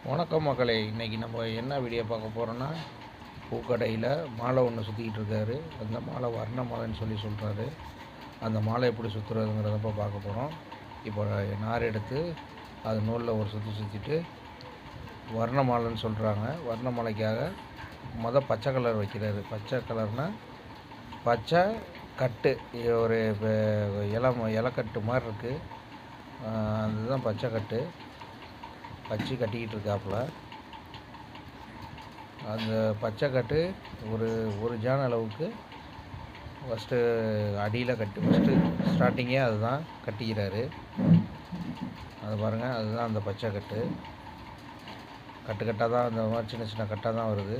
வணக்கம் மக்களே, இன்றைக்கி நம்ம என்ன வீடியோ பார்க்க போகிறோன்னா, பூக்கடையில் மாலை ஒன்று சுற்றிக்கிட்டு இருக்காரு. அந்த மாலை வர்ண மாலைன்னு சொல்கிறாரு. அந்த மாலை எப்படி சுற்றுறதுங்கிறதப்போ பார்க்க போகிறோம். இப்போ நார் எடுத்து அது நூலில் ஒரு சுற்றிட்டு வர்ண மாலைன்னு சொல்கிறாங்க. வர்ண மாலைக்காக பச்சை கலர் வைக்கிறாரு. பச்சை கலர்னால் பச்சை கட்டு, ஒரு இலக்கட்டு மாதிரி இருக்குது. அதுதான் பச்சை கட்டு வச்சு கட்டிக்கிட்டு இருக்காப்புல. அந்த பச்சை கட்டு ஒரு ஜான் அளவுக்கு ஃபஸ்ட்டு அடியில் ஃபஸ்ட்டு ஸ்டார்டிங்கே அதுதான் கட்டிக்கிறாரு. அது பாருங்கள், அதுதான் அந்த பச்சை கட்டு. கட்டாக தான் அந்த மாதிரி சின்ன சின்ன கட்டாக தான் வருது.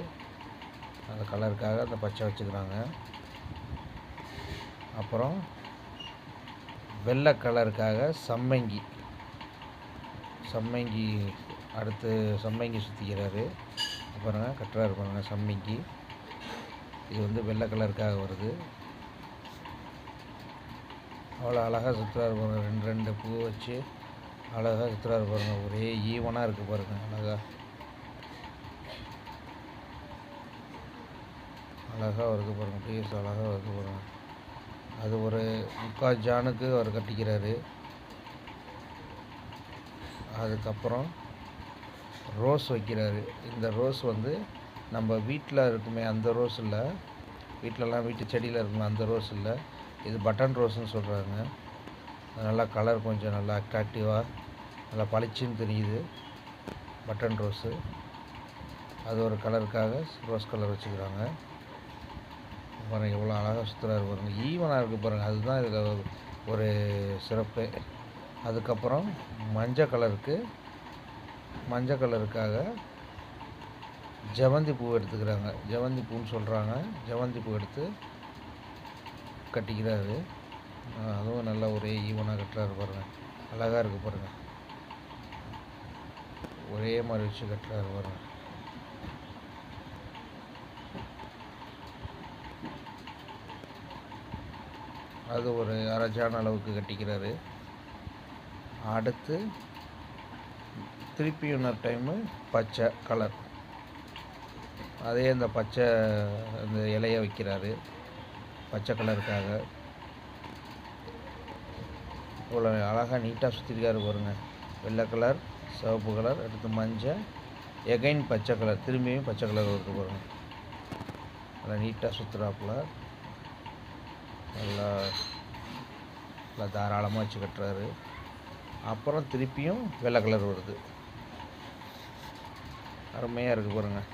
அந்த கலருக்காக அந்த பச்சை வச்சுக்கிறாங்க. அப்புறம் வெள்ளை கலருக்காக சம்மங்கி அடுத்து சம்மங்கி சுற்றிக்கிறாரு. பாருங்கள், கட்டுறாரு பாருங்கள் சம்மங்கி. இது வெள்ளை கலருக்காக வருது. அவ்வளோ அழகாக சுற்றுறாரு பாருங்கள். ரெண்டு பூ வச்சு அழகாக சுற்றுறாரு பாருங்கள். ஒரே ஈவனாக இருக்குது பாருங்கள். அழகாக வருது பாருங்கள். பீஸ் அழகாக வருது பாருங்கள். அது ஒரு 3/4 ஜானுக்கு அவர் கட்டிக்கிறாரு. அதுக்கப்புறம் ரோஸ் வைக்கிறாரு. இந்த ரோஸ் நம்ம வீட்டில் இருக்குமே அந்த ரோஸ் இல்லை, வீட்டு செடியில் இருக்குமே அந்த ரோஸ் இல்லை. இது பட்டன் ரோஸ்ன்னு சொல்கிறாங்க. நல்லா கலர் கொஞ்சம் நல்லா அட்ராக்டிவாக நல்லா பளிச்சுன்னு தெரியுது. பட்டன் ரோஸு அது ஒரு கலருக்காக ரோஸ் கலர் வச்சுக்கிறாங்க. பாருங்கள் எவ்வளோ அழகாக சுற்றுறாரு பாருங்கள். ஈவனாக இருக்குது பாருங்கள். அதுதான் இதில் ஒரு சிறப்பு. அதுக்கப்புறம் மஞ்சள் கலருக்காக ஜவந்தி பூ எடுத்துக்கிறாங்க. ஜவந்தி பூன்னு சொல்கிறாங்க. ஜவந்தி பூ எடுத்து கட்டிக்கிறாரு. அதுவும் நல்லா ஒரே ஈவனாக கட்டுறாரு பாருங்கள். அழகாக இருக்குது பாருங்கள். ஒரே மாதிரி வச்சு கட்டுறாரு பாருங்கள். அது ஒரு அரைஜான அளவுக்கு கட்டிக்கிறாரு. அடுத்து திருப்பி இன்னொரு டைமு பச்சை கலர், அதே அந்த பச்சை அந்த இலையை வைக்கிறாரு பச்சை கலருக்காக. இவ்வளோ அழகாக நீட்டாக சுற்றிருக்காரு பாருங்கள். வெள்ளை கலர், சிவப்பு கலர், அடுத்து மஞ்சள், எகைன் பச்சை கலர், திரும்பியும் பச்சை கலர் இருக்குது பாருங்கள். நல்லா நீட்டாக சுற்றுறாப்புல. நல்லா தாராளமாக வச்சு கட்டுறாரு. அப்புறம் திருப்பியும் வெள்ளை கலர் வருது. அருமையாக இருக்குது பாருங்கள்.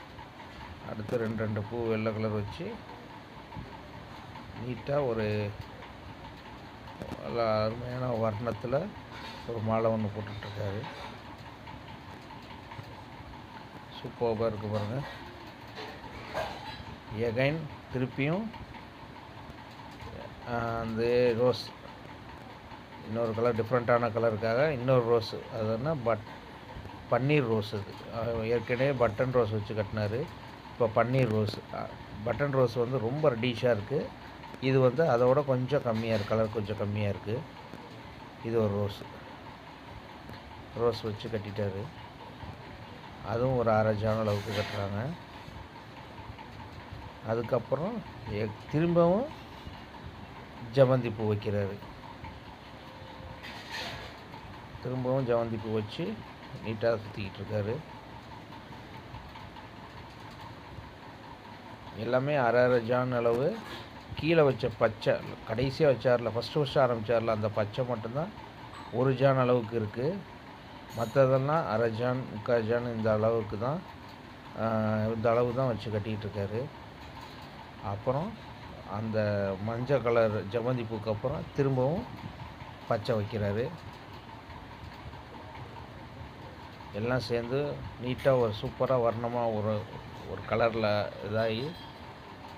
அடுத்து ரெண்டு பூ வெள்ளை கலர் வச்சு நீட்டாக ஒரு நல்லா அருமையான வர்ணத்தில் ஒரு மாலை ஒன்று போட்டுட்ருக்காரு. சூப்பராக இருக்குது பாருங்கள். எகைன் திருப்பியும் அந்த ரோஸ், இன்னொரு கலர் டிஃப்ரெண்ட்டான கலருக்காக இன்னொரு ரோஸு. அதுன்னா பன்னீர் ரோஸ். அது ஏற்கனவே பட்டன் ரோஸ் வச்சு கட்டினார். இப்போ பன்னீர் ரோஸ். பட்டன் ரோஸ் ரொம்ப ரெடிஷாக இருக்குது. இது அதோட கொஞ்சம் கம்மியாக இருக்குது, கலர் கொஞ்சம் கம்மியாக இருக்குது. இது ஒரு ரோஸ் வச்சு கட்டிட்டார். அதுவும் ஒரு அரை ஜான் அளவுக்கு கட்டுறாங்க. அதுக்கப்புறம் திரும்பவும் ஜவந்தி பூ வைக்கிறாரு. திரும்பவும் ஜவந்தி பூ வச்சு நீட்டாக சுற்றிக்கிட்டு இருக்காரு. எல்லாமே அரை ஜான் அளவு. கீழே வச்ச பச்சை கடைசியாக வச்சார்ல, ஃபஸ்ட்டு ஆரம்பித்தார்ல, அந்த பச்சை மட்டும்தான் 1 ஜான் அளவுக்கு இருக்குது. மற்றதெல்லாம் அரை ஜான், 3/4 ஜான் இந்த அளவுக்கு தான், இந்த அளவு தான் வச்சு கட்டிக்கிட்டு இருக்காரு. அப்புறம் அந்த மஞ்சள் கலர் ஜவந்தி பூக்கு அப்புறம் திரும்பவும் பச்சை வைக்கிறாரு. எல்லாம் சேர்ந்து நீட்டாக ஒரு சூப்பராக வர்ணமாக ஒரு கலரில் இதாகி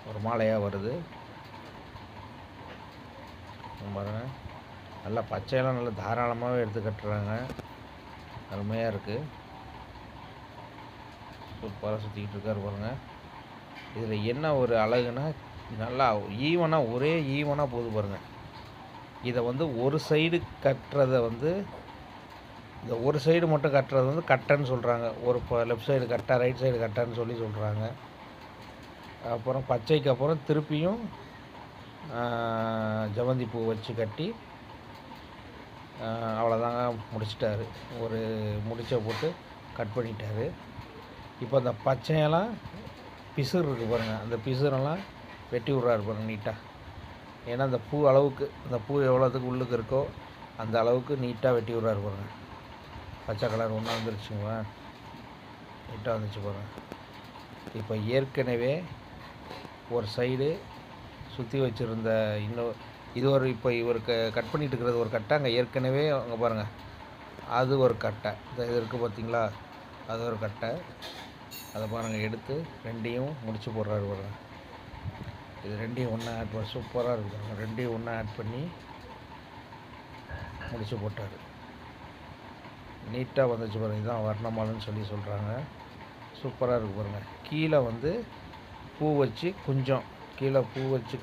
ஒரு மாலையாக வருது பாருங்கள். நல்லா பச்சையெல்லாம் நல்லா தாராளமாகவே எடுத்து கட்டுறாங்க. அருமையாக இருக்குது. சூப்பராக சுற்றிக்கிட்டு இருக்காரு பாருங்கள். இதில் என்ன ஒரு அழகுனா, நல்லா ஈவனாக ஒரே ஈவனாக போகுது பாருங்கள். இதை ஒரு சைடு கட்டுறதை இந்த ஒரு சைடு மட்டும் கட்டுறது வந்து கட்டைன்னு சொல்கிறாங்க. ஒரு லெஃப்ட் சைடு கட்டை, ரைட் சைடு கட்டைன்னு சொல்கிறாங்க. அப்புறம் பச்சைக்கு அப்புறம் திருப்பியும் ஜவந்தி பூ வச்சு கட்டி அவ்வளோதாங்க, முடிச்சிட்டாரு. ஒரு முடிச்சை போட்டு கட் பண்ணிட்டாரு. இப்போ அந்த பச்சையெல்லாம் பிசுறு இருக்குது பாருங்கள், அந்த பிசுறெல்லாம் வெட்டி விட்றாரு பாருங்கள் நீட்டாக. ஏன்னா அந்த பூ அளவுக்கு, அந்த பூ எவ்வளோத்துக்கு உள்ளுக்கு இருக்கோ அந்த அளவுக்கு நீட்டாக வெட்டி விட்றாரு பாருங்கள். பச்சை கலர் ஒன்றா வந்துருச்சுங்களா, நீட்டாக வந்துச்சு பாருங்கள். இப்போ ஏற்கனவே ஒரு சைடு சுற்றி வச்சுருந்த இது ஒரு இப்போ இவருக்கு கட் பண்ணிட்டு இருக்கிறது ஒரு கட்டை, அங்கே ஏற்கனவே அங்கே பாருங்கள் அது ஒரு கட்டை, இது இருக்குது பார்த்தீங்களா, அது ஒரு கட்டை. அதை பாருங்கள் எடுத்து ரெண்டையும் முடிச்சு போடுறாரு பாருங்கள். இது ரெண்டையும் ஒன்றா ஆட் பண்ணி சூப்பராக இருக்குது. ரெண்டையும் ஒன்றா ஆட் பண்ணி முடிச்சு போட்டார். நீட்டாக வந்துச்சு பாருங்கள். இதுதான் வர்ணமாலைன்னு சொல்கிறாங்க. சூப்பராக இருக்குது பாருங்கள். கீழே வந்து பூ வச்சு கொஞ்சம் கீழே பூ வச்சு